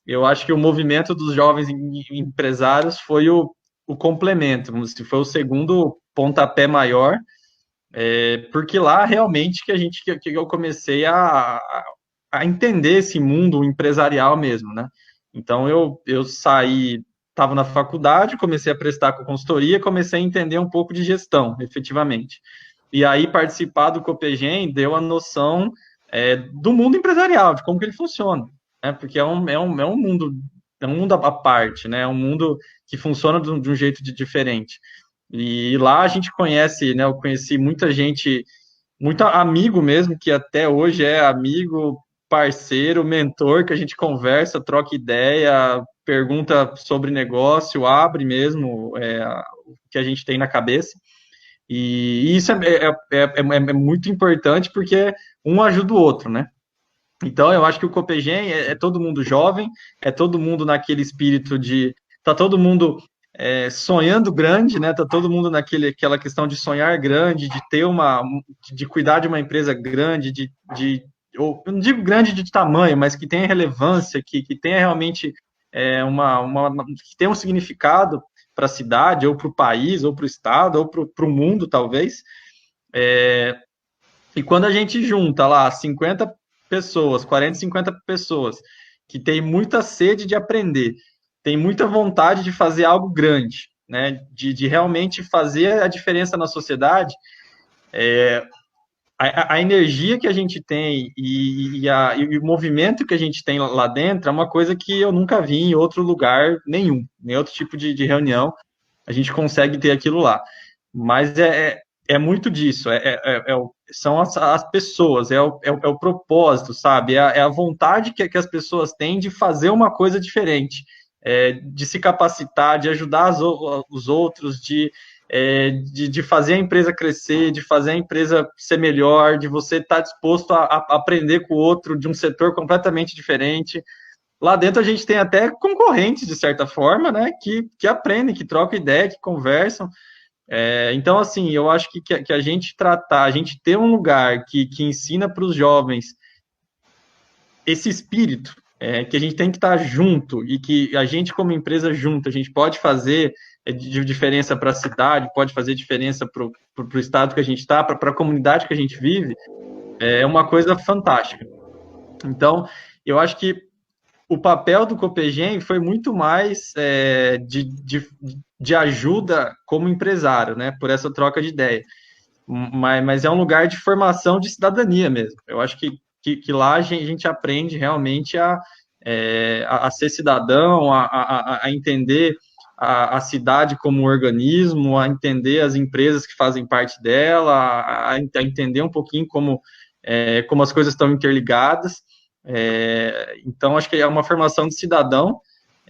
eu acho que o movimento dos jovens empresários foi o complemento, vamos dizer, foi o segundo pontapé maior, porque lá realmente que eu comecei a entender esse mundo empresarial mesmo, né? Então eu saí, estava na faculdade, comecei a prestar consultoria, comecei a entender um pouco de gestão, efetivamente. E aí participar do Copegem deu a noção do mundo empresarial, de como que ele funciona, né? Porque é um mundo à parte, né? É um mundo que funciona de um jeito diferente. E lá a gente conhece, né? Eu conheci muita gente, muito amigo mesmo, que até hoje é amigo, parceiro, mentor, que a gente conversa, troca ideia, pergunta sobre negócio, abre mesmo o que a gente tem na cabeça. E isso é muito importante porque um ajuda o outro, né? Então, eu acho que o Copegem é todo mundo jovem, é todo mundo naquele espírito de. Tá todo mundo sonhando grande, né? Tá todo mundo naquela questão de sonhar grande, de ter de cuidar de uma empresa grande, ou, eu não digo grande de tamanho, mas que tenha relevância, que tenha realmente que tenha um significado para a cidade, ou para o país, ou para o estado, ou para o mundo, talvez. E quando a gente junta lá 50 pessoas, 40, 50 pessoas, que tem muita sede de aprender, tem muita vontade de fazer algo grande, né? De realmente fazer a diferença na sociedade, a energia que a gente tem e o movimento que a gente tem lá dentro é uma coisa que eu nunca vi em outro lugar nenhum, nem outro tipo de reunião a gente consegue ter aquilo lá. Mas é muito disso, são as pessoas, é o propósito, sabe? É a vontade que as pessoas têm de fazer uma coisa diferente, de se capacitar, de ajudar os outros, de fazer a empresa crescer, de fazer a empresa ser melhor, de você estar disposto a aprender com o outro de um setor completamente diferente. Lá dentro a gente tem até concorrentes, de certa forma, né, que aprendem, que trocam ideia, que conversam. Então, assim, eu acho que a gente ter um lugar que ensina para os jovens esse espírito, que a gente tem que estar junto e que a gente, como empresa junto, a gente pode fazer de diferença para a cidade, pode fazer diferença para o estado que a gente está, para a comunidade que a gente vive, é uma coisa fantástica. Então, eu acho que o papel do Copegem foi muito mais de ajuda como empresário, né, por essa troca de ideia. Mas é um lugar de formação de cidadania mesmo. Eu acho que lá a gente aprende realmente a ser cidadão, a entender a cidade como um organismo, a entender as empresas que fazem parte dela, a entender um pouquinho como as coisas estão interligadas. Então, acho que é uma formação de cidadão,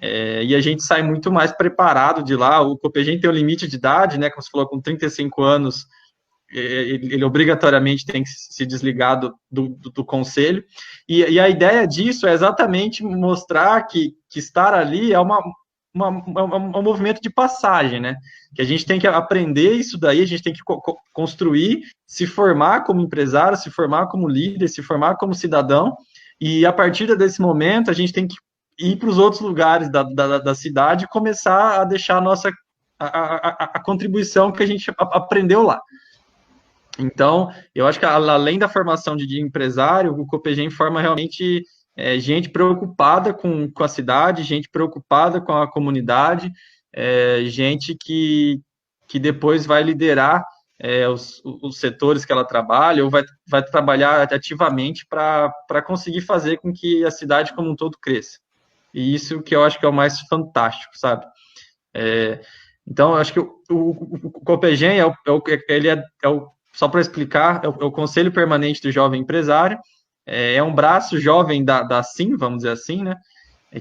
e a gente sai muito mais preparado de lá. O Copegem tem um limite de idade, né? Como você falou, com 35 anos, ele obrigatoriamente tem que se desligar do conselho. E a ideia disso é exatamente mostrar que estar ali é um movimento de passagem, né? Que a gente tem que aprender isso daí, a gente tem que construir, se formar como empresário, se formar como líder, se formar como cidadão. E a partir desse momento, a gente tem que ir para os outros lugares da cidade e começar a deixar a contribuição que a gente aprendeu lá. Então, eu acho que além da formação de empresário, o Copegem forma realmente gente preocupada com a cidade, gente preocupada com a comunidade, gente que depois vai liderar os setores que ela trabalha, ou vai trabalhar ativamente para conseguir fazer com que a cidade como um todo cresça. E isso que eu acho que é o mais fantástico, sabe? Então, eu acho que o Copegem só para explicar, é o Conselho Permanente do Jovem Empresário, é um braço jovem da SIM, vamos dizer assim, né?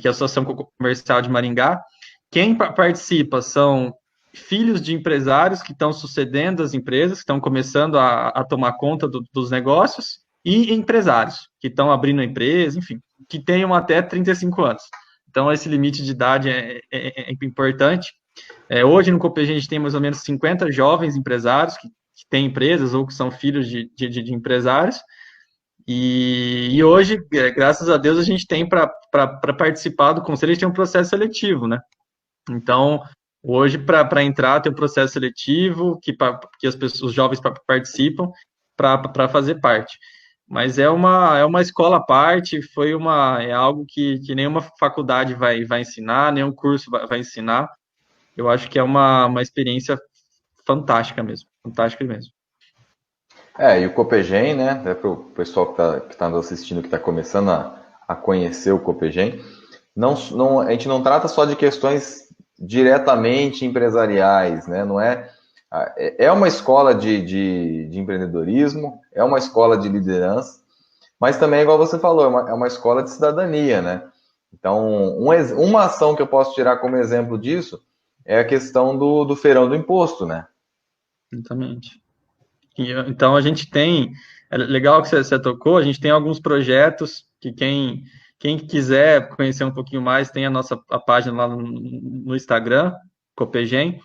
Que é a Associação Comercial de Maringá, Quem participa são filhos de empresários que estão sucedendo as empresas, que estão começando a tomar conta dos negócios, e empresários que estão abrindo a empresa, enfim, que tenham até 35 anos. Então, esse limite de idade é importante. Hoje, no Copeg, a gente tem mais ou menos 50 jovens empresários que têm empresas ou que são filhos de empresários. E hoje, graças a Deus, a gente tem para participar do conselho, a gente tem um processo seletivo, né? Então, hoje, para entrar, tem um processo seletivo que os jovens participam para fazer parte. Mas é uma escola à parte, é algo que nenhuma faculdade vai ensinar, nenhum curso vai ensinar. Eu acho que é uma experiência fantástica mesmo, fantástica mesmo. E o Copegem, né? Para o pessoal que está nos assistindo, que está começando a conhecer o Copegem, a gente não trata só de questões diretamente empresariais, né? Não é uma escola de empreendedorismo, é uma escola de liderança, mas também, igual você falou, é uma escola de cidadania, né? Então, uma ação que eu posso tirar como exemplo disso é a questão do feirão do imposto, né? Exatamente. Então, a gente tem, é legal que você tocou, a gente tem alguns projetos que quem quiser conhecer um pouquinho mais, tem a página lá no Instagram, Copegem.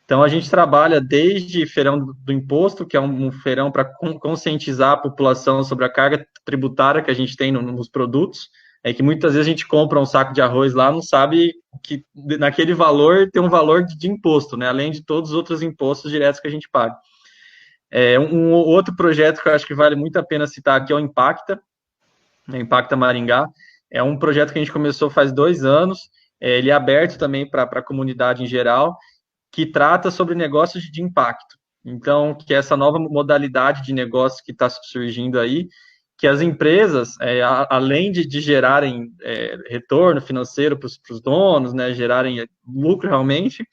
Então, a gente trabalha desde feirão do imposto, que é um feirão para conscientizar a população sobre a carga tributária que a gente tem nos produtos, que muitas vezes a gente compra um saco de arroz lá, não sabe que naquele valor tem um valor de imposto, né? Além de todos os outros impostos diretos que a gente paga. Um outro projeto que eu acho que vale muito a pena citar aqui é o Impacta, Impacta Maringá. É um projeto que a gente começou faz 2 anos, ele é aberto também para a comunidade em geral, que trata sobre negócios de impacto. Então, que é essa nova modalidade de negócio que está surgindo aí, que as empresas, além de gerarem retorno financeiro para os donos, né, gerarem lucro realmente,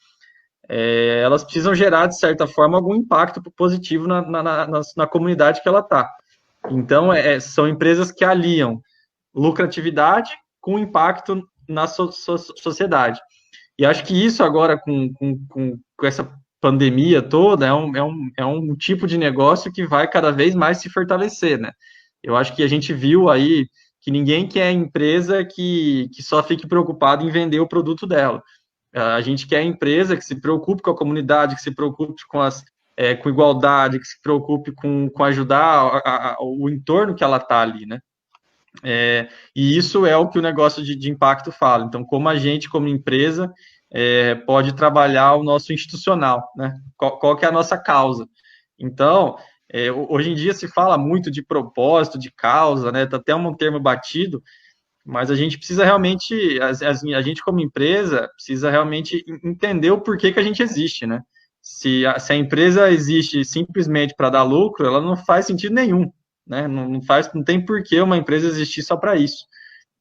elas precisam gerar, de certa forma, algum impacto positivo na comunidade que ela está. Então, são empresas que aliam lucratividade com impacto na sociedade. E acho que isso agora, com essa pandemia toda, é um tipo de negócio que vai cada vez mais se fortalecer, né? Eu acho que a gente viu aí que ninguém quer empresa que só fique preocupada em vender o produto dela. A gente quer empresa que se preocupe com a comunidade, que se preocupe com igualdade, que se preocupe com ajudar o entorno que ela está ali, né? E isso é o que o negócio de impacto fala. Então, como a gente, como empresa, pode trabalhar o nosso institucional, né? Qual que é a nossa causa? Então, hoje em dia se fala muito de propósito, de causa, né? Tá até um termo batido, mas a gente precisa realmente, a gente como empresa, precisa realmente entender o porquê que a gente existe, né? Se a empresa existe simplesmente para dar lucro, ela não faz sentido nenhum, né? Não tem porquê uma empresa existir só para isso.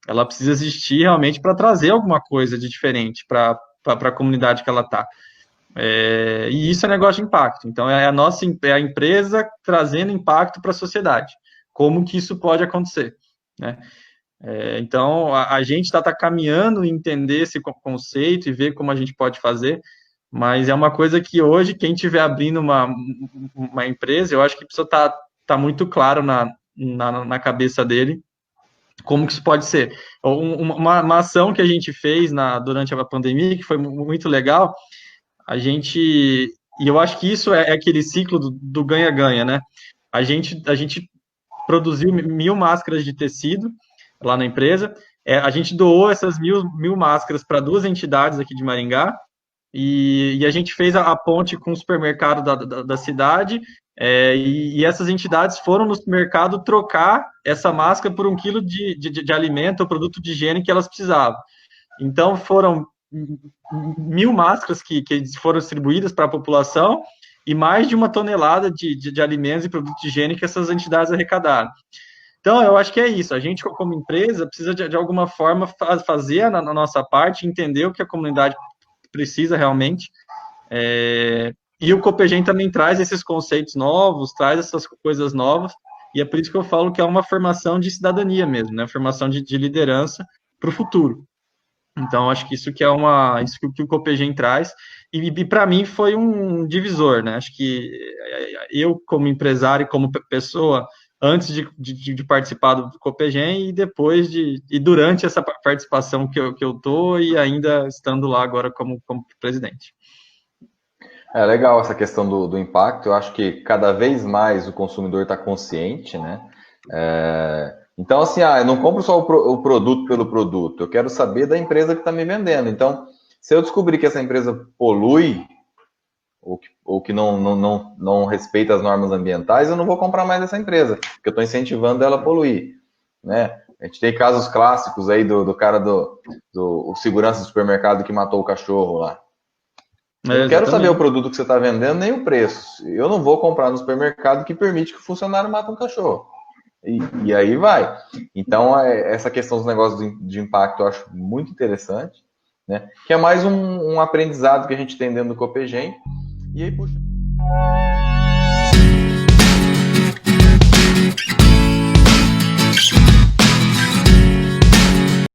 Ela precisa existir realmente para trazer alguma coisa de diferente para a comunidade que ela está. E isso é negócio de impacto. Então, é a empresa trazendo impacto para a sociedade. Como que isso pode acontecer, né? Então, a gente está caminhando em entender esse conceito e ver como a gente pode fazer, mas é uma coisa que hoje, quem estiver abrindo uma empresa, eu acho que precisa estar muito claro na cabeça dele como que isso pode ser. Uma ação que a gente fez durante a pandemia, que foi muito legal, e eu acho que isso é aquele ciclo do ganha-ganha, né? A gente produziu 1.000 máscaras de tecido lá na empresa. A gente doou essas 1.000 máscaras para 2 entidades aqui de Maringá, e a gente fez a ponte com o supermercado da cidade, e essas entidades foram no supermercado trocar essa máscara por 1 quilo de alimento ou produto de higiene que elas precisavam. Então, foram 1.000 máscaras que foram distribuídas para a população, e mais de 1 tonelada de alimentos e produtos de higiene que essas entidades arrecadaram. Então, eu acho que é isso. A gente, como empresa, precisa de alguma forma fazer na nossa parte, entender o que a comunidade precisa realmente. E o Copegem também traz esses conceitos novos, traz essas coisas novas, e é por isso que eu falo que é uma formação de cidadania mesmo, né? Formação de liderança para o futuro. Então, acho que isso que o Copegem traz, e para mim foi um divisor, né? Acho que eu, como empresário e como pessoa, antes de participar do Copegem e depois e durante essa participação que eu tô e ainda estando lá agora como presidente. É legal essa questão do impacto. Eu acho que cada vez mais o consumidor está consciente, né? Então, assim, eu não compro só o produto pelo produto, eu quero saber da empresa que está me vendendo. Então, se eu descobrir que essa empresa polui ou que não respeita as normas ambientais, eu não vou comprar mais essa empresa, porque eu estou incentivando ela a poluir, né? A gente tem casos clássicos aí do cara o segurança do supermercado que matou o cachorro lá. Eu não quero saber o produto que você está vendendo, nem o preço. Eu não vou comprar no supermercado que permite que o funcionário mate um cachorro. E aí vai. Então, essa questão dos negócios de impacto eu acho muito interessante, né? Que é mais um aprendizado que a gente tem dentro do Copegem. E aí, puxa.